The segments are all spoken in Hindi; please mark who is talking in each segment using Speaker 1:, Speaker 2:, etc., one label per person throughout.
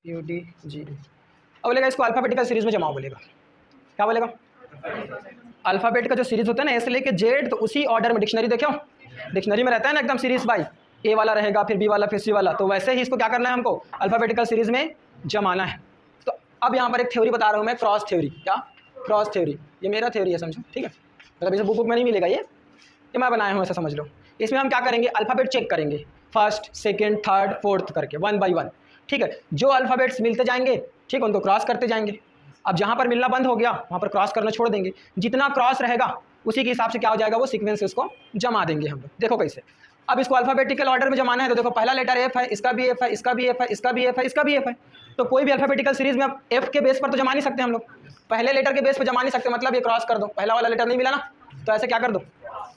Speaker 1: U D G D. अब बोलेगा इसको अल्फ़ाबेटिकल सीरीज़ में जमाओ, बोलेगा क्या बोलेगा? अल्फ़ाबेट का जो सीरीज़ होता है ना, ए से लेके जेड, तो उसी ऑर्डर में डिक्शनरी देखो, डिक्शनरी में रहता है ना एकदम सीरीज़ बाई, ए वाला रहेगा फिर बी वाला फिर सी वाला, तो वैसे ही इसको क्या करना है हमको अल्फ़ाबेटिकल सीरीज़ में जमाना है। तो अब यहाँ पर एक थ्योरी बता रहा हूँ मैं, क्रॉस थ्योरी। क्या? Cross theory. ये मेरा थ्योरी है, समझो, ठीक है, मतलब इसे बुक में नहीं मिलेगा, ये मैं बनाया हूँ, ऐसा समझ लो। इसमें हम क्या करेंगे, अल्फ़ाबेट चेक करेंगे, फर्स्ट सेकंड थर्ड फोर्थ करके 1 बाई 1, ठीक है। जो अल्फ़ाबेट्स मिलते जाएंगे, ठीक, उनको क्रॉस करते जाएंगे। अब जहाँ पर मिलना बंद हो गया वहाँ पर क्रॉस करना छोड़ देंगे, जितना क्रॉस रहेगा उसी के हिसाब से क्या हो जाएगा, वो सीक्वेंस उसको जमा देंगे हम लोग। देखो कैसे, अब इसको अल्फ़ाबेटिकल ऑर्डर में जमाना है, तो देखो पहला लेटर एफ है, इसका भी एफ है, इसका भी एफ है, इसका भी एफ है, इसका भी एफ है, तो कोई भी अल्फ़ाबेटिकल सीरीज़ में अब एफ के बेस पर तो जमा नहीं सकते हम लोग, पहले लेटर के बेस पर जमा नहीं सकते, मतलब ये क्रॉस कर दो, पहला वाला लेटर नहीं मिला ना, तो ऐसे क्या कर दो,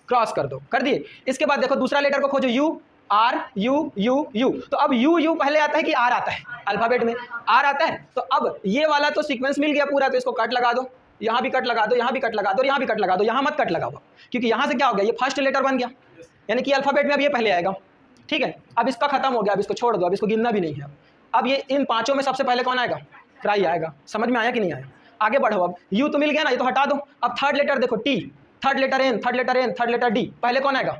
Speaker 1: क्रॉस कर दो, कर दिए। इसके बाद देखो दूसरा लेटर को खोजो, U R U U U, तो अब यू यू पहले आता है कि आर आता है, अल्फ़ाबेट में आर आता है, तो अब ये वाला तो सीक्वेंस मिल गया पूरा, तो इसको कट लगा दो, यहाँ भी कट लगा दो, यहाँ भी कट लगा दो, यहाँ भी कट लगा दो, यहाँ मत कट लगाओ, क्योंकि यहाँ से क्या हो गया, ये फर्स्ट लेटर बन गया, यानी कि अल्फ़ाबेट में अब ये पहले आएगा, ठीक है। अब इसका खत्म हो गया, अब इसको छोड़ दो, अब इसको गिनना भी नहीं है। अब ये इन पांचों में सबसे पहले कौन आएगा, फ्राई आएगा। समझ में आया कि नहीं आया? आगे बढ़ो, अब यू तो मिल गया ना, ये तो हटा दो। अब थर्ड लेटर देखो, T, third letter N, third letter N, third letter D, पहले कौन आएगा,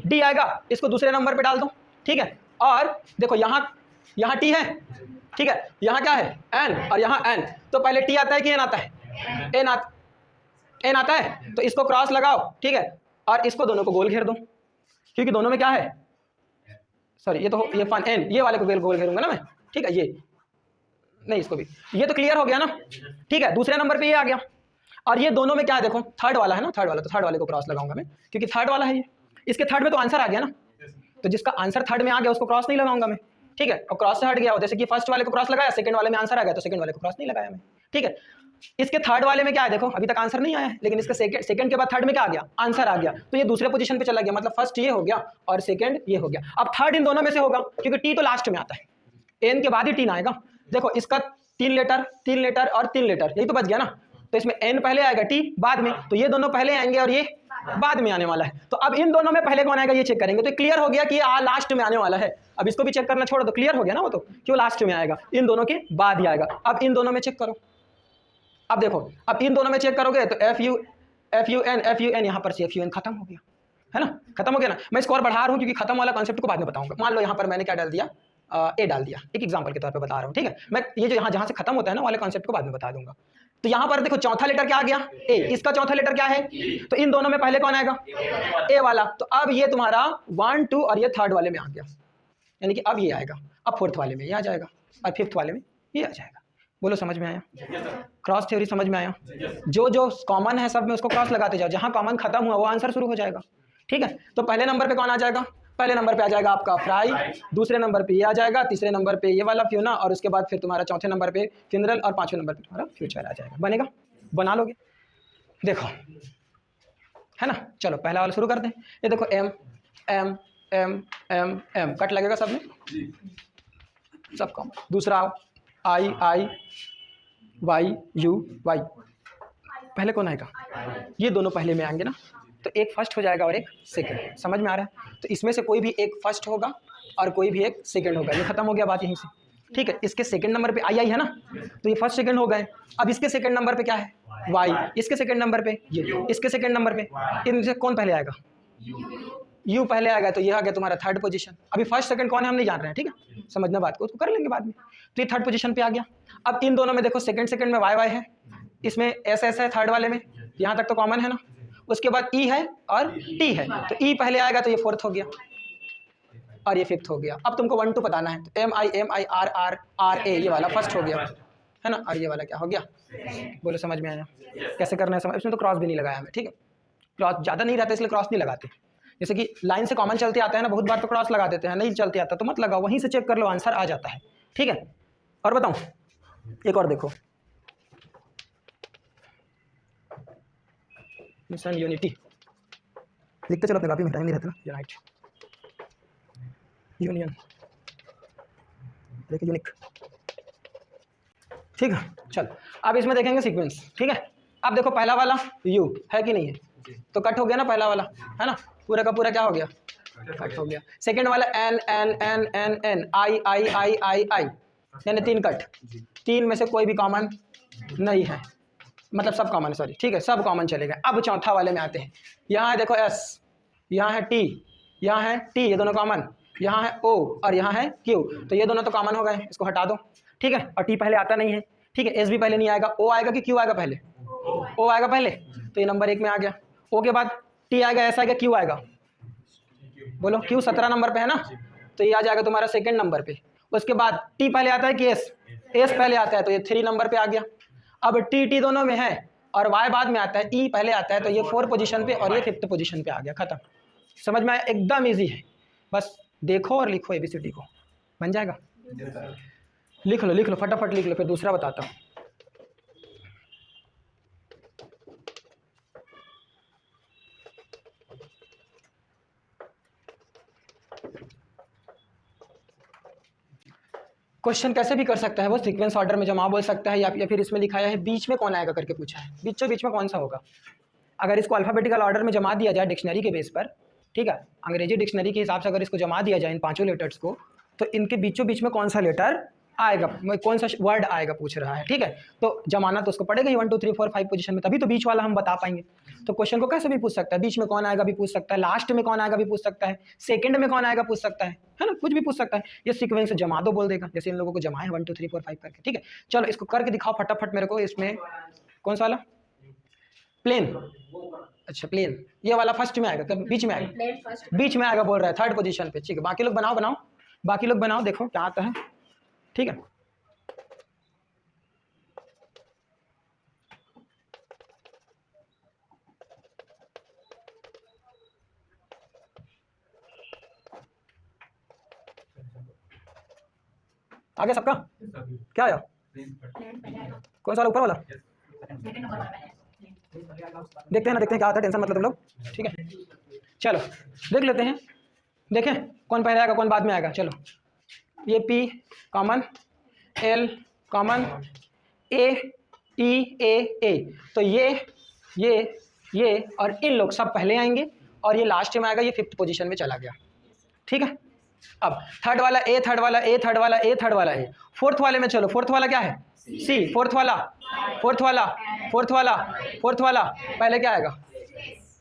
Speaker 1: डी आएगा, इसको दूसरे नंबर पे डाल दो, ठीक है। और देखो यहाँ टी है, ठीक है, यहाँ क्या है, एन, और यहाँ एन, तो पहले टी आता है कि एन आता है, एन आता है, तो इसको क्रॉस लगाओ, ठीक है, और इसको दोनों को गोल घेर दो, क्योंकि दोनों में क्या है, सॉरी ये तो ये फन एन, ये वाले को गोल घेरूंगा ना मैं, ठीक है, ये नहीं, इसको भी, ये तो क्लियर हो गया ना, ठीक है। दूसरे नंबर पे ये आ गया, और ये दोनों में क्या है, देखो थर्ड वाला है ना, थर्ड वाला, तो थर्ड वाले को क्रॉस लगाऊंगा मैं, क्योंकि थर्ड वाला है ये, इसके थर्ड में तो आंसर आ गया ना, तो जिसका आंसर थर्ड में आ गया उसको क्रॉस नहीं लगाऊंगा मैं, ठीक है। और क्रॉस से हट गया, जैसे कि फर्स्ट वाले को क्रॉस लगाया, सेकंड वाले में आंसर आ गया, तो सेकंड वाले को क्रॉस नहीं लगाया मैं, ठीक है। इसके थर्ड वाले में क्या है, देखो अभी तक आंसर नहीं आया है, लेकिन इसके सेकंड के बाद थर्ड में क्या आ गया, आंसर आ गया, तो ये दूसरे पोजीशन पे चला गया, मतलब फर्स्ट ये हो गया और सेकंड ये हो गया। अब थर्ड इन दोनों में से होगा, क्योंकि टी तो लास्ट में आता है, एन के बाद ही टी ना आएगा। देखो इसका तीन लेटर और तीन लेटर, यही तो बच गया ना, तो इसमें एन पहले आएगा, टी बाद में, तो ये दोनों पहले आएंगे और ये बाद में आने वाला है। तो अब इन दोनों में पहले कौन आएगा ये चेक करेंगे, तो क्लियर हो गया कि ये लास्ट में आने वाला है। अब इसको भी चेक करना छोड़ दो, क्लियर हो गया ना, वो तो क्यों लास्ट में आएगा, इन दोनों के बाद ही आएगा। अब इन दोनों में चेक करो, अब देखो, अब इन दोनों में चेक करोगे तो एफ यू एन, यहाँ पर से एफ यू एन खत्म हो गया, है ना, खत्म हो गया ना। मैं इसको और बढ़ा रहा हूँ क्योंकि खत्म वाला कॉन्सेप्ट को बाद में बताऊंगा। मान लो यहाँ पर मैंने क्या डाल दिया, ए डाल दिया, एक एग्जांपल के तौर पे बता रहा हूँ, ठीक है। मैं ये जो जहाँ से खत्म होता है ना वाले कॉन्सेप्ट को बाद में बता दूंगा। तो यहाँ पर देखो चौथा लेटर क्या आ गया, ए, इसका चौथा लेटर क्या है, तो इन दोनों में पहले कौन आएगा, ए वाला, तो अब ये तुम्हारा 1 2 और ये थर्ड वाले में आ गया, यानी कि अब ये आएगा, अब फोर्थ वाले में ये आ जाएगा और फिफ्थ वाले में ये आ जाएगा। बोलो समझ में आया? क्रॉस थ्योरी समझ में आया? जो जो कॉमन है सब में उसको क्रॉस लगाते जाओ, जहाँ कॉमन खत्म हुआ वो आंसर शुरू हो जाएगा, ठीक है। तो पहले नंबर पे कौन आ जाएगा, पहले नंबर पे आ जाएगा आपका फ्राई, दूसरे नंबर पे ये आ जाएगा, तीसरे नंबर पे ये वाला फ्यूना, और उसके बाद फिर तुम्हारा चौथे नंबर पे फिनरल, और पांचवें नंबर पे तुम्हारा फ्यूचर आ जाएगा। बनेगा? बना लोगे? देखो, है ना। चलो पहला वाला शुरू कर दें। ये देखो M M M M M, cut लगेगा सब में, सब कॉमन। दूसरा I I Y U Y, पहले कौन आएगा, ये दोनों पहले में आएंगे ना, तो एक फर्स्ट हो जाएगा और एक सेकंड। समझ में आ रहा है? तो इसमें से कोई भी एक फर्स्ट होगा और कोई भी एक सेकंड होगा। ये खत्म हो गया बात यहीं से, ठीक है। इसके सेकंड नंबर पे आई आई है ना, तो ये फर्स्ट सेकंड हो गए। अब इसके सेकंड नंबर पे क्या है, वाई, इसके सेकंड नंबर पे ये, इसके सेकंड नंबर पे, इनसे कौन पहले आएगा, यू पहले आएगा, तो ये आ गया तुम्हारा थर्ड पोजीशन। अभी फर्स्ट सेकंड कौन है हम नहीं जान रहे हैं, ठीक है, समझना बात को, उसको कर लेंगे बाद में। तो ये थर्ड पोजीशन पे आ गया। अब इन दोनों में देखो सेकंड में वाई वाई है, इसमें एस एस है थर्ड वाले में, यहाँ तक तो कॉमन है ना। उसके बाद ई है और टी है, तो ई पहले आएगा तो ये फोर्थ हो गया और ये फिफ्थ हो गया। अब तुमको 1 2 बताना है, तो M I R R R A, ये वाला फर्स्ट हो गया, है ना, और ये वाला क्या हो गया। बोलो समझ में आया? कैसे करना है समझ, इसमें तो क्रॉस भी नहीं लगाया हमें, ठीक है। क्रॉस ज़्यादा नहीं रहता इसलिए क्रॉस नहीं लगाते। जैसे कि लाइन से कॉमन चलते आता है ना, बहुत बार तो क्रॉस लगा देते हैं, नहीं चलते आता तो मत लगाओ, वहीं से चेक कर लो, आंसर आ जाता है, ठीक है। और बताऊं, एक और देखो, मिशन यूनिटी लिखते चलो अपने काफी में, टाइम नहीं रहता ना। यूनाइट, यूनियन, देखिए यूनिक, ठीक है। चल अब इसमें देखेंगे सीक्वेंस, ठीक है। अब देखो पहला वाला यू है कि नहीं है, तो कट हो गया ना पहला वाला, है ना, पूरा का पूरा क्या हो गया, कट हो गया। सेकंड वाला N N N N N, I I I I I, यानी 3 कट, 3 में से कोई भी कॉमन नहीं है, मतलब सब कॉमन, सॉरी, ठीक है, सब कॉमन चलेगा। अब चौथा वाले में आते हैं। यहाँ है देखो S, यहाँ है T, यहाँ है T, ये दोनों कॉमन, यहाँ है O और यहाँ है Q, तो ये दोनों तो कॉमन हो गए, इसको हटा दो, ठीक है। और T पहले आता नहीं है, ठीक है, S भी पहले नहीं आएगा, O आएगा कि Q आएगा पहले? O आएगा पहले, तो ये नंबर 1 में आ गया। O के बाद T आएगा, S आएगा, Q आएगा, बोलो Q 17 नंबर पे है ना, तो ये आ जाएगा तुम्हारा सेकंड नंबर पे। उसके बाद T पहले आता है कि S? S पहले आता है, तो ये 3 नंबर पे आ गया। अब T दोनों में है और Y बाद में आता है, E पहले आता है, तो ये 4 पोजीशन पे और ये 5th पोजीशन पे आ गया, खत्म। समझ में आया? एकदम इजी है, बस देखो और लिखो ABCD को, बन जाएगा। लिख लो फटाफट लिख लो, फिर दूसरा बताता हूँ। क्वेश्चन कैसे भी कर सकता है वो, सीक्वेंस ऑर्डर में जमा बोल सकता है, या फिर इसमें लिखाया है बीच में कौन आएगा करके पूछा है, बीच में कौन सा होगा। अगर इसको अल्फ़ाबेटिकल ऑर्डर में जमा दिया जाए डिक्शनरी के बेस पर, ठीक है, अंग्रेजी डिक्शनरी के हिसाब से अगर इसको जमा दिया जाए इन 5 लेटर्स को, तो इनके बीच में कौन सा लेटर आएगा, कौन सा वर्ड आएगा पूछ रहा है, ठीक है। तो जमाना तो उसको पड़ेगा ही 1 2 3 4 5 पोजीशन में, तभी तो बीच वाला हम बता पाएंगे। तो क्वेश्चन को कैसे भी पूछ सकता है, बीच में कौन आएगा भी पूछ सकता है, लास्ट में कौन आएगा भी पूछ सकता है, सेकंड में कौन आएगा पूछ सकता है ना, कुछ भी पूछ सकता है। ये सीक्वेंस जमा दो बोल देगा, जैसे इन लोगों को जमाए 1 2 3 4 5 करके, ठीक है। चलो इसको करके दिखाओ फटाफट मेरे को। इसमें कौन सा वाला? प्लेन, अच्छा प्लेन, ये वाला फर्स्ट में आएगा, कब बीच में आएगा? बीच में आएगा बोल रहा है, 3rd पोजीशन पे, ठीक है। बाकी लोग बनाओ, बाकी लोग बनाओ, देखो क्या आता है, ठीक है। आगे सबका क्या आया? कौन सा वाला? ऊपर वाला? देखते हैं क्या आता है, टेंशन मतलब तुम लोग, ठीक है। चलो देख लेते हैं, देखें कौन पहले आएगा कौन बाद में आएगा। चलो ये P common, L common, A E A, तो ये और इन लोग सब पहले आएंगे और ये लास्ट में आएगा, ये 5th पोजीशन में चला गया, ठीक है। अब थर्ड वाला A, थर्ड वाला A, थर्ड वाला A, थर्ड वाला A, फोर्थ वाले में चलो, फोर्थ वाला क्या है? C, फोर्थ वाला पहले क्या आएगा?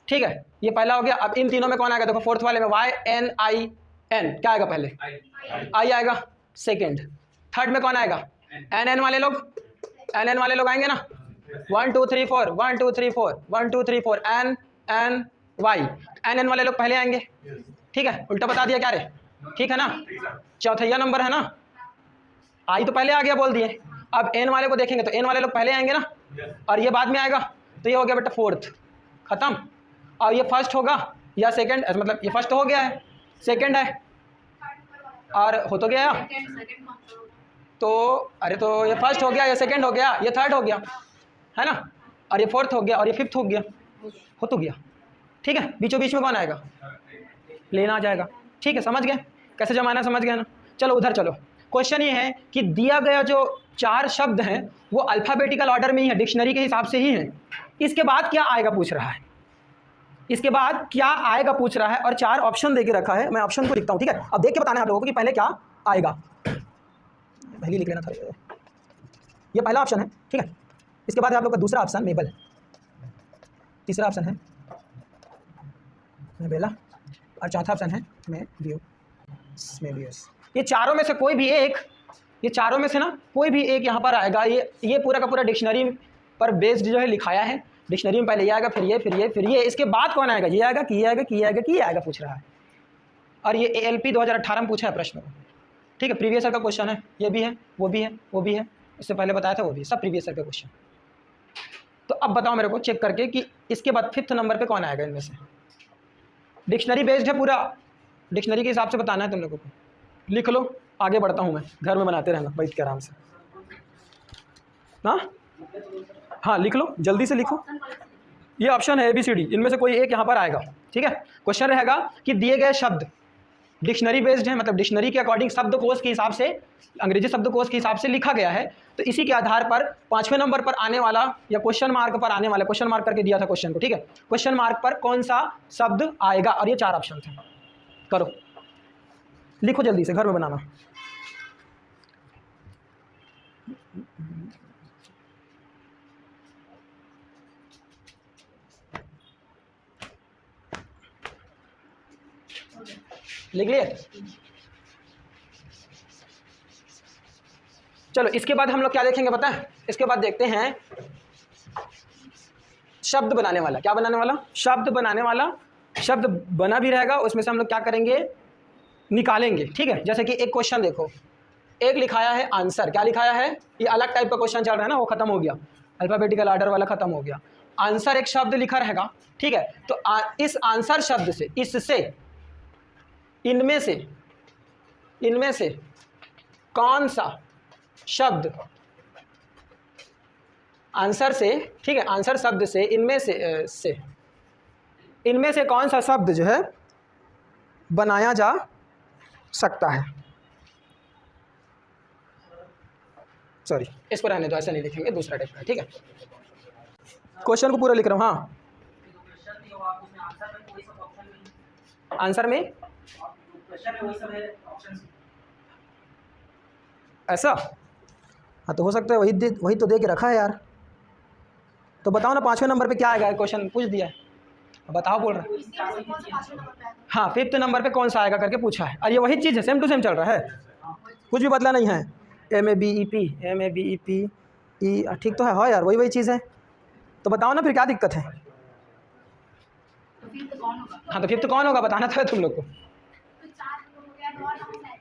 Speaker 1: ठीक है, ये पहला हो गया। अब इन तीनों में कौन आएगा? देखो फोर्थ वाले में Y N I N, क्या आएगा पहले? I आएगा सेकेंड। थर्ड में कौन आएगा? N वाले लोग आएंगे ना, 1 2 3 4 1 2 3 4 1 2 3 4 N Y, N वाले लोग पहले आएंगे, ठीक है। उल्टा बता दिया क्या रे? ठीक है ना, चौथैया नंबर है ना, आई तो पहले आ गया बोल दिए। अब N वाले को देखेंगे तो N वाले लोग पहले आएंगे ना, और ये बाद में आएगा, तो ये हो गया बेटा फोर्थ, खत्म। और ये फर्स्ट होगा या सेकंड, मतलब ये फर्स्ट हो गया है, सेकंड है और हो तो गया, तो अरे तो ये फर्स्ट हो गया, ये सेकंड हो गया, ये थर्ड हो गया, है ना, और ये फोर्थ हो गया और ये फिफ्थ हो गया, हो तो गया, ठीक है। बीचों बीच में कौन आएगा? लेना आ जाएगा, ठीक है। समझ गए कैसे जमाना, समझ गए ना। चलो उधर चलो। क्वेश्चन ये है कि दिया गया जो 4 शब्द हैं वो अल्फ़ाबेटिकल ऑर्डर में ही है, डिक्शनरी के हिसाब से ही है। इसके बाद क्या आएगा पूछ रहा है, इसके बाद क्या आएगा पूछ रहा है, और 4 ऑप्शन दे के रखा है। मैं ऑप्शन को लिखता हूँ, ठीक है। अब देख के बताना है आप लोगों को कि पहले क्या आएगा, पहले लिख लेना था, ये पहला ऑप्शन है, ठीक है। इसके बाद है आप लोग का दूसरा ऑप्शन मेबल, तीसरा ऑप्शन है मेबेला, और चौथा ऑप्शन है मेबियस। ये चारों में से कोई भी एक, ये चारों में से ना कोई भी एक यहाँ पर आएगा। ये पूरा का पूरा डिक्शनरी पर बेस्ड जो है लिखाया है। डिक्शनरी में पहले ये आएगा, फिर ये, फिर ये, फिर ये, इसके बाद कौन आएगा? ये आएगा कि ये आएगा कि ये आएगा कि ये आएगा पूछ रहा है। और ये ALP 2018 में पूछा है प्रश्न को, ठीक है। प्रीवियस ईयर का क्वेश्चन है, ये भी है, वो भी है, वो भी है, इससे पहले बताया था वो भी, सब प्रीवियस ईयर का क्वेश्चन। तो अब बताओ मेरे को चेक करके कि इसके बाद 5th नंबर पर कौन आएगा इनमें से। डिक्शनरी बेस्ड है पूरा, डिक्शनरी के हिसाब से बताना है तुम लोगों को। लिख लो, आगे बढ़ता हूँ मैं, घर में बनाते रहना बैठ के आराम से ना। हाँ लिख लो, जल्दी से लिखो। ये ऑप्शन है ABCD, इनमें से कोई एक यहाँ पर आएगा, ठीक है। क्वेश्चन रहेगा कि दिए गए शब्द डिक्शनरी बेस्ड है, मतलब डिक्शनरी के अकॉर्डिंग शब्दकोश के हिसाब से, अंग्रेजी शब्दकोश के हिसाब से लिखा गया है। तो इसी के आधार पर 5वें नंबर पर आने वाला या क्वेश्चन मार्क पर आने वाला, क्वेश्चन मार्क करके दिया था क्वेश्चन को, ठीक है। क्वेश्चन मार्क पर कौन सा शब्द आएगा, और ये 4 ऑप्शन थे। करो, लिखो जल्दी से, घर में बनाना। लिख लिए? चलो इसके बाद हम लोग क्या देखेंगे पता है? इसके बाद देखते हैं शब्द बनाने वाला। क्या बनाने वाला? शब्द बनाने वाला। शब्द बना भी रहेगा, उसमें से हम लोग क्या करेंगे? निकालेंगे। ठीक है, जैसे कि एक क्वेश्चन देखो, एक लिखाया है आंसर। क्या लिखाया है? ये अलग टाइप का क्वेश्चन चल रहा है ना, वो खत्म हो गया, अल्फाबेटिकल ऑर्डर वाला खत्म हो गया। आंसर एक शब्द लिखा रहेगा। ठीक है, तो इस आंसर शब्द से, इससे, इनमें से कौन सा शब्द आंसर से, ठीक है, आंसर शब्द से इनमें से कौन सा शब्द जो है बनाया जा सकता है। सॉरी, इसको रहने दो, ऐसा नहीं लिखेंगे, दूसरा टाइप का। ठीक है, क्वेश्चन को पूरा लिख रहा हूँ। हाँ, आंसर में ऐसा, हाँ तो हो सकता है वही तो दे के रखा है यार। तो बताओ ना 5वें नंबर पे क्या आएगा? क्वेश्चन पूछ दिया है, बताओ, बोल रहा है। हाँ, 5th नंबर पे कौन सा आएगा करके पूछा है, और ये वही चीज़ है, सेम टू सेम चल रहा है, कुछ भी बदला नहीं है। MABEP ई, ठीक तो है। हाँ यार, वही चीज़ है। तो बताओ ना फिर क्या दिक्कत है? हाँ तो 5th कौन होगा बताना था तुम लोग को।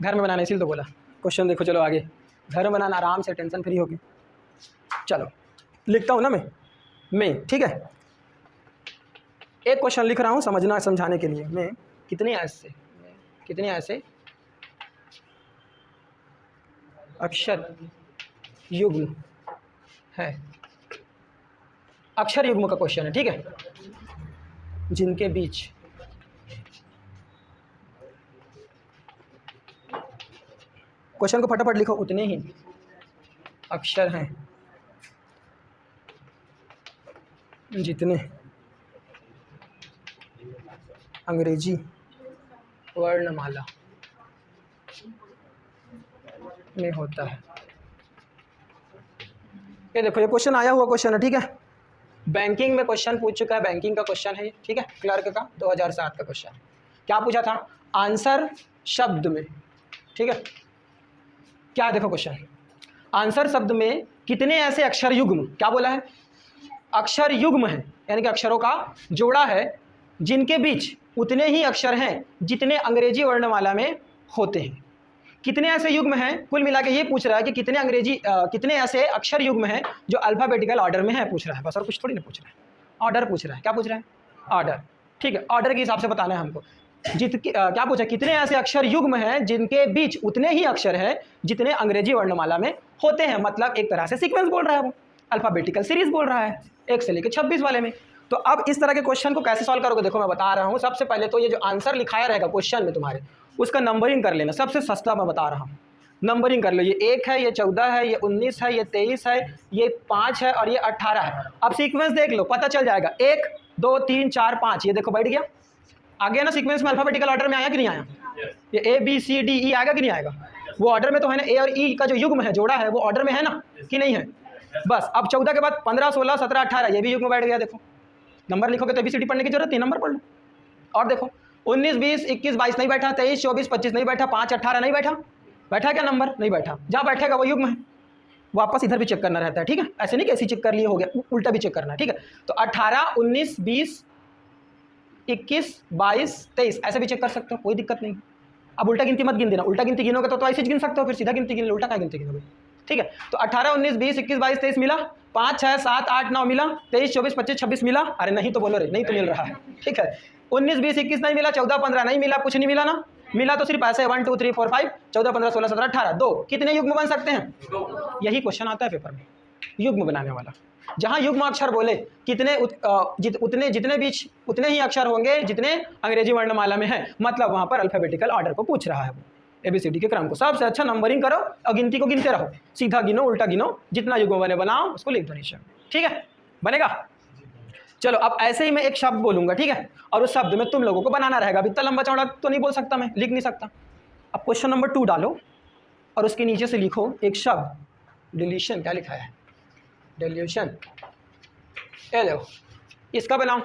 Speaker 1: घर में बनाना, इसीलिए तो बोला। क्वेश्चन देखो, चलो आगे। घर में बनाना, आराम से, टेंशन फ्री होगी। चलो लिखता हूँ ना मैं, ठीक है। एक क्वेश्चन लिख रहा हूँ समझाने के लिए। मैं कितने ऐसे अक्षर युग्म है, अक्षर युग्म का क्वेश्चन है। ठीक है, जिनके बीच क्वेश्चन को फटाफट लिखो, उतने ही अक्षर हैं जितने अंग्रेजी वर्णमाला में होता है। ये देखो, ये क्वेश्चन आया हुआ क्वेश्चन है। ठीक है, बैंकिंग में क्वेश्चन पूछ चुका है, बैंकिंग का क्वेश्चन है ये। ठीक है, क्लर्क का 2007 का क्वेश्चन है। क्या पूछा था? आंसर शब्द में। ठीक है, क्या देखो क्वेश्चन, आंसर शब्द में कितने ऐसे अक्षर युग्म, क्या बोला है? अक्षर युग्म है, यानी कि अक्षरों का जोड़ा है, जिनके बीच उतने ही अक्षर हैं जितने अंग्रेजी वर्णमाला में होते हैं। कितने ऐसे युग्म हैं, कुल मिला के ये पूछ रहा है कि कितने ऐसे अक्षर युग्म हैं जो अल्फाबेटिकल ऑर्डर में है, पूछ रहा है बस, और कुछ थोड़ी ना पूछ रहा है। ऑर्डर पूछ रहा है। क्या पूछ रहा है? ऑर्डर। ठीक है, ऑर्डर के हिसाब से बताना है हमको। क्या पूछा? कितने ऐसे अक्षर युग्म हैं जिनके बीच उतने ही अक्षर हैं जितने अंग्रेजी वर्णमाला में होते हैं। मतलब एक तरह से सीक्वेंस बोल रहा है वो, अल्फाबेटिकल सीरीज बोल रहा है, 1 से लेकर 26 वाले में। तो अब इस तरह के क्वेश्चन को कैसे सॉल्व करोगे? देखो मैं बता रहा हूँ। सबसे पहले तो ये जो आंसर लिखाया रहेगा क्वेश्चन में तुम्हारे, उसका नंबरिंग कर लेना। सबसे सस्ता मैं बता रहा हूँ, नंबरिंग कर लो। ये 1 है, ये 14 है, ये 19 है, ये 23 है, ये 5 है और ये 18 है। अब सीक्वेंस देख लो, पता चल जाएगा। 1 2 3 4 5, ये देखो बैठ गया। आ गया ना सीक्वेंस में? अल्फाबेटिकल ऑर्डर में आया कि नहीं आया? ये ABCDE आएगा कि नहीं आएगा? वो ऑर्डर में तो है ना। ए और ई का जो युग्म है, जोड़ा है, वो ऑर्डर में है ना कि नहीं है? बस अब 14 के बाद 15 16 17 18, ये भी युग्म बैठ गया। देखो नंबर लिखोगे तो ABCD पढ़ने की जरूरत नहीं, नंबर पढ़ लो। और देखो 19 20 21 22 नहीं बैठा, 23 24 25 नहीं बैठा, 5 18 नहीं बैठा। बैठा क्या नंबर? नहीं बैठा। जहाँ बैठेगा वो युग्म है। वापस इधर भी चेक करना रहता है। ठीक है, ऐसे नहीं कि ऐसे चेक कर लिए हो गया, उल्टा भी चेक करना है। ठीक है, तो 18 19 20 21 22 23 ऐसे भी चेक कर सकते हो, कोई दिक्कत नहीं। अब उल्टा गिनती मत गिन देना, उल्टा गिनती गिनोगे तो ऐसे गिन सकते हो, फिर सीधा गिनती गिन लो, उल्टा क्या गिनती गिनोगे? ठीक है, तो 18 19 20 21 22 23 मिला, 5 6 7 8 9 मिला, 23 24 25 26 मिला। अरे नहीं तो बोलो रे, नहीं तो मिल रहा है। ठीक है, 19 20 21 नहीं मिला, 14 15 नहीं मिला, कुछ नहीं मिला ना। मिला तो सिर्फ ऐसे 1 2 3 4 5 14 15 16 17 18 2। कितने युग्म बन सकते हैं? यही क्वेश्चन आता है पेपर में, युग्म बनाने वाला। जहां युग्म अक्षर बोले जितने बीच उतने ही अक्षर होंगे जितने अंग्रेजी वर्णमाला में है, मतलब वहां पर अल्फाबेटिकल ऑर्डर को पूछ रहा है वो, ABCD के क्रम को। सबसे अच्छा नंबरिंग करो और गिनती को गिनते रहो, सीधा गिनो उल्टा गिनो, जितना युग्म बने बनाओ उसको लिख दो नीचे। ठीक है, बनेगा? चलो अब ऐसे ही मैं एक शब्द बोलूंगा, ठीक है, और उस शब्द में तुम लोगों को बनाना रहेगा। इतना लंबा चौड़ा तो नहीं बोल सकता मैं, लिख नहीं सकता। अब क्वेश्चन नंबर 2 डालो और उसके नीचे से लिखो एक शब्द डिलीशन क्या लिखा है, डिल्यूशन। ये देखो इसका बनाओ,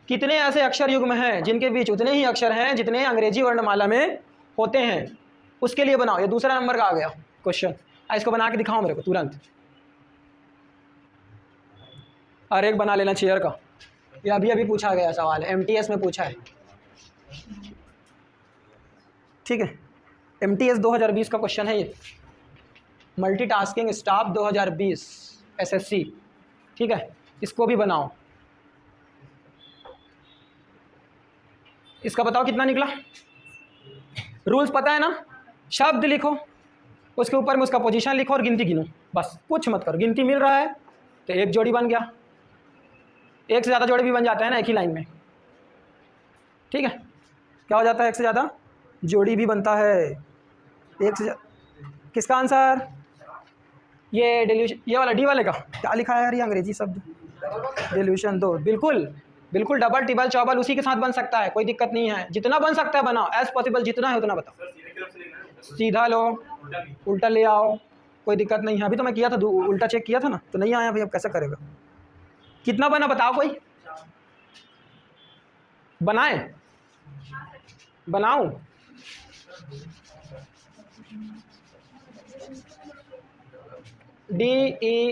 Speaker 1: कितने ऐसे अक्षर युग्म हैं जिनके बीच उतने ही अक्षर हैं जितने अंग्रेजी वर्णमाला में होते हैं, उसके लिए बनाओ। ये दूसरा नंबर का आ गया क्वेश्चन। इसको बना के दिखाओ मेरे को तुरंत। और एक बना लेना चेयर का, ये अभी अभी पूछा गया सवाल है, MTS में पूछा है। ठीक है, MTS 2020 का क्वेश्चन है ये, मल्टीटास्किंग स्टाफ 2020 SSC। ठीक है, इसको भी बनाओ। इसका बताओ कितना निकला। रूल्स पता है ना, शब्द लिखो, उसके ऊपर में उसका पोजीशन लिखो और गिनती गिनो, बस कुछ मत करो। गिनती मिल रहा है तो एक जोड़ी बन गया, एक से ज़्यादा जोड़ी भी बन जाता है ना एक ही लाइन में। ठीक है, क्या हो जाता है, एक से ज़्यादा जोड़ी भी बनता है। एक से किसका आंसर, ये डिल्यूशन, ये वाला डी वाले का क्या लिखा है यार, ये अंग्रेजी शब्द डिल्यूशन 2। बिल्कुल बिल्कुल, डबल टिबल चौबल उसी के साथ बन सकता है, कोई दिक्कत नहीं है। जितना बन सकता है बनाओ, एज पॉसिबल जितना है उतना बताओ। सीधा लो, उल्टा ले आओ, कोई दिक्कत नहीं है। अभी तो मैं किया था, उल्टा चेक किया था ना, तो नहीं आया भाई, अब कैसे करेगा। कितना बना बताओ, कोई बनाए, बनाऊं। DELUSION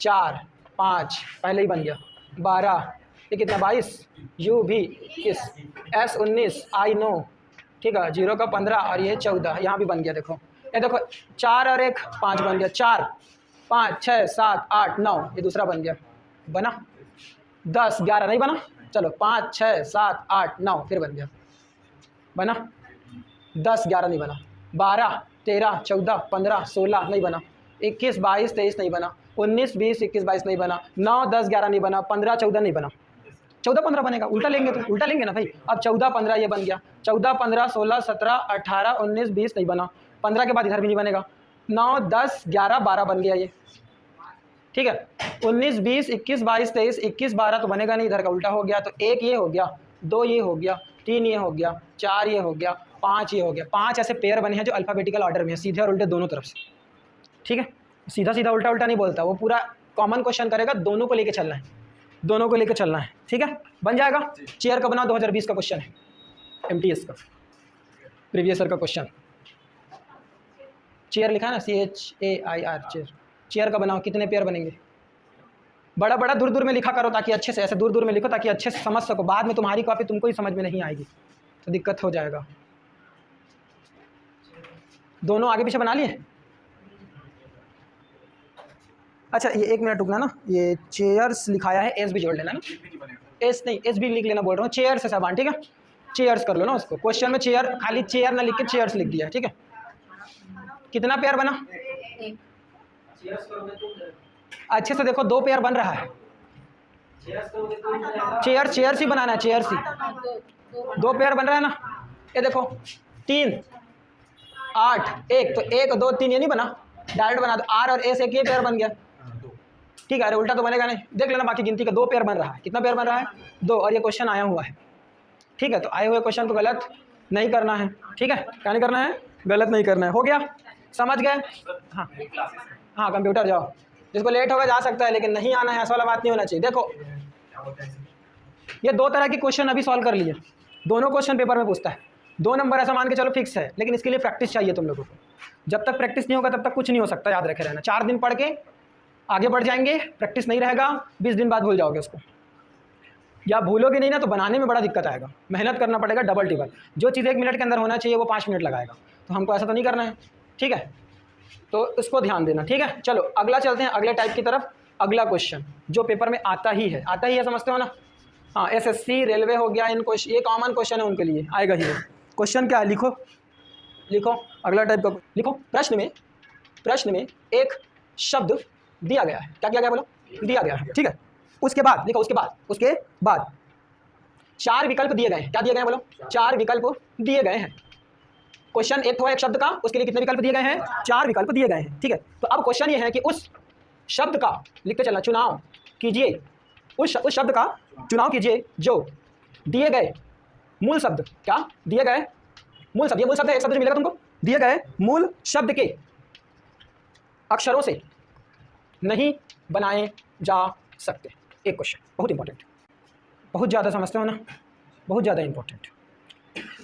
Speaker 1: 4 5 पहले ही बन गया। 12 ये कितना 22, U भी 21, S 19 I 9। ठीक है, 0 का 15 और ये 14, यहाँ भी बन गया। देखो ये देखो 4 और 1 5 बन गया। 4 5 6 7 8 9 ये दूसरा बन गया, बना। 10 11 नहीं बना, चलो 5 6 7 8 9 फिर बन गया, बना। 10 11 नहीं बना, 12 13 14 15 16 नहीं बना, 21 22 23 नहीं बना, 19 20 21 22 नहीं बना, 9 10 11 नहीं बना, 15 14 नहीं बना। 14 15 बनेगा, उल्टा लेंगे तो उल्टा लेंगे ना भाई। अब 14 15 ये बन गया, 14 15 16 17 18 19 20 नहीं बना, 15 के बाद इधर भी नहीं बनेगा। 9 10 11 12 बन गया ये। ठीक है, 19 20 21 22 23 21 12 तो बनेगा नहीं, इधर का उल्टा हो गया। तो 1 ये हो गया, 2 ये हो गया, 3 ये हो गया, 4 ये हो गया, 5 ये हो गया। 5 ऐसे पेयर बने हैं जो अल्फ़ाबेटिकल ऑर्डर में है, सीधे और उल्टे दोनों तरफ से। ठीक है, सीधा सीधा उल्टा उल्टा नहीं बोलता वो, पूरा कॉमन क्वेश्चन करेगा, दोनों को लेके चलना है, दोनों को लेके चलना है। ठीक है, बन जाएगा। चेयर का बनाओ, 2020 का क्वेश्चन है, MTS का प्रीवियस ईयर का क्वेश्चन। चेयर लिखा है ना, CHAIR चेयर। चेयर का बनाओ, कितने पेयर बनेंगे। बड़ा बड़ा दूर दूर में लिखा करो, ताकि अच्छे से, ऐसे दूर दूर में लिखो ताकि अच्छे से समझ सको। बाद में तुम्हारी कॉपी तुमको ही समझ में नहीं आएगी तो दिक्कत हो जाएगा। दोनों आगे पीछे बना लिए। अच्छा ये 1 मिनट रुकना ना, ये चेयर्स लिखाया है, एस भी जोड़ लेना ना। एस नहीं, एस भी लिख लेना बोल रहा हूँ। चेयर्स है सामान, ठीक है, चेयर्स कर लो ना उसको। क्वेश्चन में चेयर, खाली चेयर ना लिख के चेयर्स लिख दिया। ठीक है, कितना पेयर बना, अच्छे से देखो, 2 पेयर बन रहा है। चेयर्स ही बनाना है, चेयर्स ही। 2 पेयर बन रहा है ना, ये देखो 3 8 1, तो 1 2 3 ये नहीं बना, डायरेक्ट बना दो। R और S एक ये पेयर बन गया। ठीक है, अरे उल्टा तो बनेगा नहीं, देख लेना। बाकी गिनती का 2 पेयर बन रहा है। कितना पेयर बन रहा है, 2, और ये क्वेश्चन आया हुआ है। ठीक है, तो आए हुए क्वेश्चन को गलत नहीं करना है। ठीक है, क्या नहीं करना है, गलत नहीं करना है। हो गया, समझ गए। हाँ हाँ, कंप्यूटर जाओ, जिसको लेट होगा जा सकता है, लेकिन नहीं आना है ऐसा वाला बात नहीं होना चाहिए। देखो ये 2 तरह के क्वेश्चन अभी सॉल्व कर लिए, दोनों क्वेश्चन पेपर में पूछता है। 2 नंबर ऐसा मान के चलो फिक्स है, लेकिन इसके लिए प्रैक्टिस चाहिए तुम लोगों को। जब तक प्रैक्टिस नहीं होगा तब तक कुछ नहीं हो सकता, याद रखे रहना। 4 दिन पढ़ के आगे बढ़ जाएंगे, प्रैक्टिस नहीं रहेगा 20 दिन बाद भूल जाओगे उसको, या भूलोगे नहीं ना तो बनाने में बड़ा दिक्कत आएगा। मेहनत करना पड़ेगा डबल टिबल। जो चीज़ 1 मिनट के अंदर होना चाहिए वो 5 मिनट लगाएगा, तो हमको ऐसा तो नहीं करना है। ठीक है, तो इसको ध्यान देना। ठीक है, चलो अगला चलते हैं, अगले टाइप की तरफ। अगला क्वेश्चन जो पेपर में आता ही है, समझते हो ना। हाँ, SSC रेलवे हो गया, इन क्वेश्चन, ये कॉमन क्वेश्चन है उनके लिए, आएगा ही। क्वेश्चन क्या है, लिखो लिखो, अगला टाइप का लिखो। प्रश्न में एक शब्द दिया गया है। क्या किया गया, बोलो, दिया गया है। ठीक है, उसके बाद लिखो, उसके बाद 4 विकल्प दिए गए हैं। क्या दिए गए हैं, बोलो, 4 विकल्प दिए गए हैं। क्वेश्चन एक हुआ एक शब्द का, उसके लिए कितने विकल्प दिए गए हैं, 4 विकल्प दिए गए हैं। ठीक है, तो अब क्वेश्चन ये है कि उस शब्द का, लिखते चलना, चुनाव कीजिए, उस शब्द का चुनाव कीजिए जो दिए गए मूल शब्द, क्या दिए गए मूल शब्द, ये मूल शब्द है, एक शब्द जो मिलेगा तुमको, दिए गए मूल शब्द के अक्षरों से नहीं बनाए जा सकते। एक क्वेश्चन बहुत इंपॉर्टेंट, बहुत ज़्यादा समझते हो ना, बहुत ज़्यादा इंपॉर्टेंट।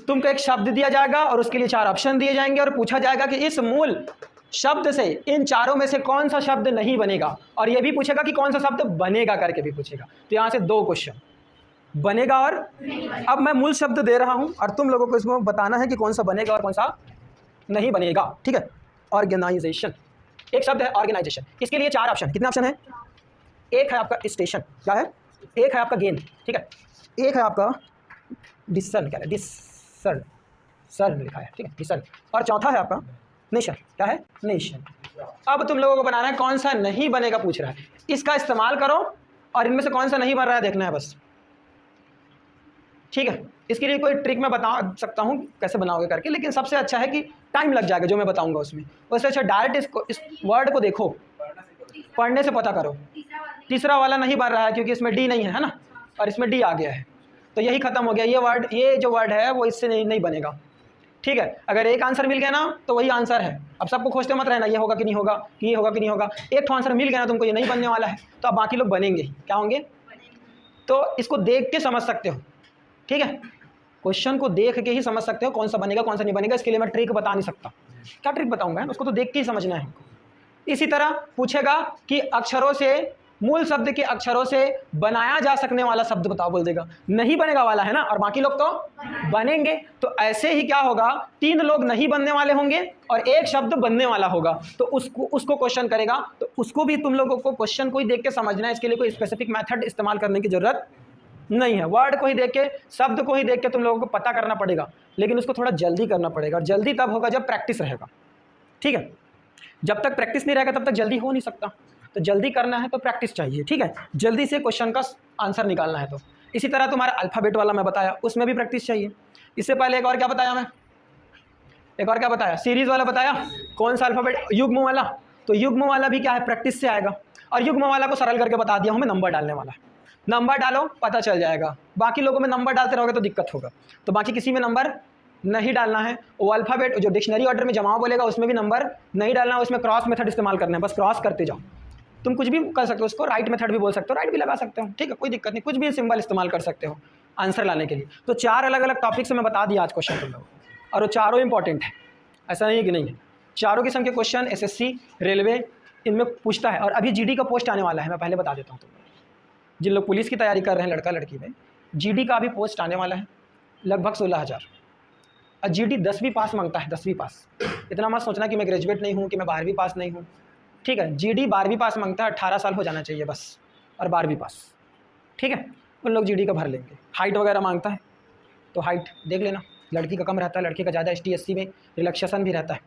Speaker 1: तुमको एक शब्द दिया जाएगा और उसके लिए 4 ऑप्शन दिए जाएंगे और पूछा जाएगा कि इस मूल शब्द से इन चारों में से कौन सा शब्द नहीं बनेगा, और यह भी पूछेगा कि कौन सा शब्द बनेगा करके भी पूछेगा। तो यहाँ से 2 क्वेश्चन, बनेगा और अब मैं मूल शब्द दे रहा हूँ और तुम लोगों को इसमें बताना है कि कौन सा बनेगा और कौन सा नहीं बनेगा। ठीक है, ऑर्गेनाइजेशन एक शब्द है, ऑर्गेनाइजेशन। इसके लिए 4 ऑप्शन, कितने ऑप्शन है? एक है आपका स्टेशन, क्या है? एक है आपका गेंद, ठीक है, एक है आपका डिसन, क्या है? डिसन, सर लिखा है, ठीक है, डिसन, और चौथा है आपका नेशन, क्या है? नेशन। अब तुम लोगों को बनाना है कौन सा नहीं बनेगा पूछ रहा है, इसका इस्तेमाल करो और इनमें से कौन सा नहीं बन रहा है देखना है बस। ठीक है, इसके लिए कोई ट्रिक मैं बता सकता हूँ कैसे बनाओगे करके, लेकिन सबसे अच्छा है कि टाइम लग जाएगा जो मैं बताऊंगा उसमें, उससे अच्छा डायरेक्ट इस वर्ड को देखो, पढ़ने से पता करो। तीसरा वाला नहीं बन रहा है क्योंकि इसमें डी नहीं है ना, और इसमें डी आ गया है, तो यही खत्म हो गया। ये वर्ड, ये जो वर्ड है वो इससे नहीं बनेगा। ठीक है, अगर एक आंसर मिल गया ना तो वही आंसर है। अब सबको खोजते मत रहना ये होगा कि नहीं होगा, कि ये होगा कि नहीं होगा। एक तो आंसर मिल गया ना तुमको, ये नहीं बनने वाला है, तो अब बाकी लोग बनेंगे। क्या होंगे? तो इसको देख के समझ सकते हो। ठीक है, क्वेश्चन को देख के ही समझ सकते हो कौन सा बनेगा कौन सा नहीं बनेगा। इसके लिए मैं ट्रिक बता नहीं सकता। क्या ट्रिक बताऊंगा? उसको तो देख के ही समझना है। इसी तरह पूछेगा कि अक्षरों से, मूल शब्द के अक्षरों से बनाया जा सकने वाला शब्द बताओ, बोल देगा नहीं बनेगा वाला है ना, और बाकी लोग तो बनेंगे। तो ऐसे ही क्या होगा, 3 लोग नहीं बनने वाले होंगे और एक शब्द बनने वाला होगा, तो उसको क्वेश्चन करेगा। तो उसको भी तुम लोगों को क्वेश्चन को ही देख के समझना है। इसके लिए कोई स्पेसिफिक मेथड इस्तेमाल करने की जरूरत नहीं है। वर्ड को ही देख के, शब्द को ही देख के तुम लोगों को पता करना पड़ेगा, लेकिन उसको थोड़ा जल्दी करना पड़ेगा, और जल्दी तब होगा जब प्रैक्टिस रहेगा। ठीक है, जब तक प्रैक्टिस नहीं रहेगा तब तक जल्दी हो नहीं सकता। तो जल्दी करना है तो प्रैक्टिस चाहिए। ठीक है, जल्दी से क्वेश्चन का आंसर निकालना है। तो इसी तरह तुम्हारा अल्फ़ाबेट वाला मैं बताया, उसमें भी प्रैक्टिस चाहिए। इससे पहले एक और क्या बताया मैं, एक और क्या बताया, सीरीज़ वाला बताया। कौन सा अल्फ़ाबेट? युग्म वाला। तो युग्म वाला भी क्या है, प्रैक्टिस से आएगा। और युग्म वाला को सरल करके बता दिया हूँ मैं, नंबर डालने वाला। नंबर डालो, पता चल जाएगा। बाकी लोगों में नंबर डालते रहोगे तो दिक्कत होगा, तो बाकी किसी में नंबर नहीं डालना है। वो अल्फ़ाबेट जो डिक्शनरी ऑर्डर में जमाव बोलेगा उसमें भी नंबर नहीं डालना है, उसमें क्रॉस मेथड इस्तेमाल करना है, बस क्रॉस करते जाओ। तुम कुछ भी कर सकते हो, उसको राइट मेथड भी बोल सकते हो, राइट भी लगा सकते हो। ठीक है, कोई दिक्कत नहीं, कुछ भी सिंबल इस्तेमाल कर सकते हो आंसर लाने के लिए। तो 4 अलग अलग टॉपिक से मैं बता दिया आज क्वेश्चन तुम लोगों को, और वो चारों इंपॉर्टेंट है, ऐसा नहीं है कि नहीं है। चारों किस्म के क्वेश्चन एसएससी, रेलवे इनमें पूछता है। और अभी जीडी का पोस्ट आने वाला है, मैं पहले बता देता हूँ तुम लोग जिन लोग पुलिस की तैयारी कर रहे हैं, लड़का लड़की में, जीडी का भी पोस्ट आने वाला है, लगभग 16,000। और जीडी 10वीं पास मांगता है, 10वीं पास। इतना मत सोचना कि मैं ग्रेजुएट नहीं हूँ, कि मैं 12वीं पास नहीं हूँ। ठीक है, जीडी 12वीं पास मांगता है, 18 साल हो जाना चाहिए बस, और 12वीं पास। ठीक है, उन लोग जीडी का भर लेंगे। हाइट वगैरह मांगता है, तो हाइट देख लेना, लड़की का कम रहता है, लड़के का ज़्यादा। ST SC में रिलैक्सेशन भी रहता है।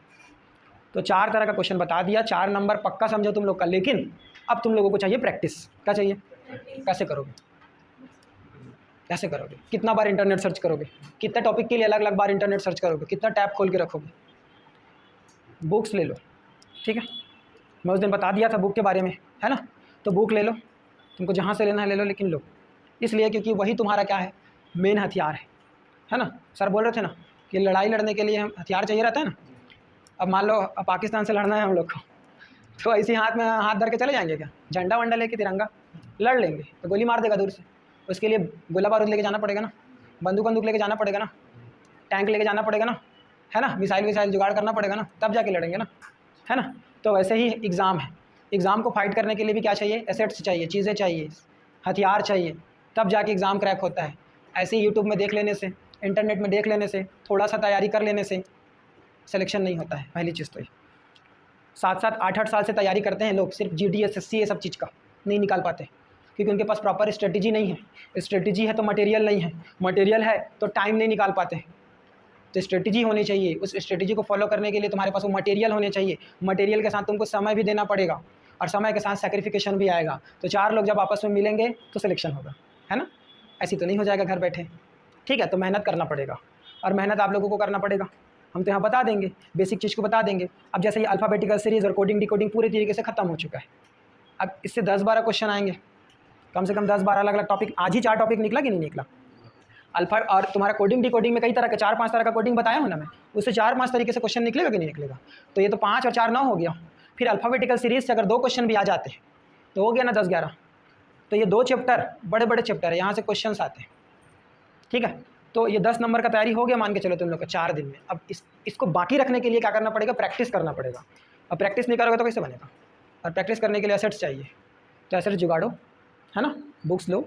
Speaker 1: तो 4 तरह का क्वेश्चन बता दिया, 4 नंबर पक्का समझो तुम लोग का। लेकिन अब तुम लोगों को चाहिए प्रैक्टिस। क्या चाहिए? कैसे करोगे? कैसे करोगे? कितना बार इंटरनेट सर्च करोगे? कितने टॉपिक के लिए अलग अलग बार इंटरनेट सर्च करोगे? कितना टैब खोल के रखोगे? बुक्स ले लो। ठीक है, मैं उस दिन बता दिया था बुक के बारे में, है ना। तो बुक ले लो, तुमको जहाँ से लेना है ले लो, लेकिन लो। इसलिए क्योंकि वही तुम्हारा क्या है, मेन हथियार है ना। सर बोल रहे थे ना कि लड़ाई लड़ने के लिए हम हथियार चाहिए रहता है ना। अब मान लो अब पाकिस्तान से लड़ना है हम लोग को, तो ऐसे हाथ में हाथ धर के चले जाएंगे क्या? झंडा वंडा लेके, तिरंगा लड़ लेंगे तो गोली मार देगा दूर से। उसके लिए गोला बारूद लेके जाना पड़ेगा ना, बंदूक लेके जाना पड़ेगा ना, टैंक लेके जाना पड़ेगा ना, है ना, मिसाइल विसाइल जुगाड़ करना पड़ेगा ना, तब जाके लड़ेंगे ना, है ना। तो वैसे ही एग्ज़ाम है, एग्ज़ाम को फाइट करने के लिए भी क्या चाहिए? एसेट्स चाहिए, चीज़ें चाहिए, हथियार चाहिए, तब जाके एग्ज़ाम क्रैक होता है। ऐसे ही यूट्यूब में देख लेने से, इंटरनेट में देख लेने से, थोड़ा सा तैयारी कर लेने से सिलेक्शन नहीं होता है। पहली चीज़ तो ये 7-7, 8-8 साल से तैयारी करते हैं लोग, सिर्फ GD SSC ये सब चीज़ का नहीं निकाल पाते, क्योंकि उनके पास प्रॉपर स्ट्रेटजी नहीं है। स्ट्रेटजी है तो मटेरियल नहीं है, मटेरियल है तो टाइम नहीं निकाल पाते। तो स्ट्रेटजी होनी चाहिए, उस स्ट्रेटजी को फॉलो करने के लिए तुम्हारे पास वो मटेरियल होने चाहिए। मटेरियल के साथ तुमको समय भी देना पड़ेगा, और समय के साथ सैक्रिफिकेशन भी आएगा। तो 4 लोग जब आपस में मिलेंगे तो सिलेक्शन होगा, है ना। ऐसी तो नहीं हो जाएगा घर बैठे। ठीक है, तो मेहनत करना पड़ेगा, और मेहनत आप लोगों को करना पड़ेगा। हम तो यहाँ बता देंगे, बेसिक चीज़ को बता देंगे। अब जैसे ये अल्फ़ाबेटिकल सीरीज़ और कोडिंग डिकोडिंग पूरी तरीके से ख़त्म हो चुका है। अब इससे 10-12 क्वेश्चन आएंगे, कम से कम 10-12 अलग अलग टॉपिक। आज ही 4 टॉपिक निकला कि नहीं निकला? अल्फा और तुम्हारा कोडिंग डिकोडिंग में कई तरह के 4-5 तरह का कोडिंग बताया हूँ ना मैं, उससे 4-5 तरीके से क्वेश्चन निकलेगा कि नहीं निकलेगा। तो ये तो 5 और 4 9 हो गया। फिर अल्फ़ाबेटिकल सीरीज़ से अगर 2 क्वेश्चन भी आ जाते हैं तो हो गया ना 10-11। तो ये 2 चैप्टर बड़े बड़े चैप्टर है, यहाँ से क्वेश्चन आते हैं, ठीक है। तो ये 10 नंबर का तैयारी हो गया मान के चलो तुम लोग का 4 दिन में। अब इसको बाकी रखने के लिए क्या करना पड़ेगा, प्रैक्टिस करना पड़ेगा। अब प्रैक्टिस नहीं करोगे तो कैसे बनेगा, और प्रैक्टिस करने के लिए एसेट्स चाहिए, तो एसेट्स जुगाड़ो, है ना, बुक्स लो,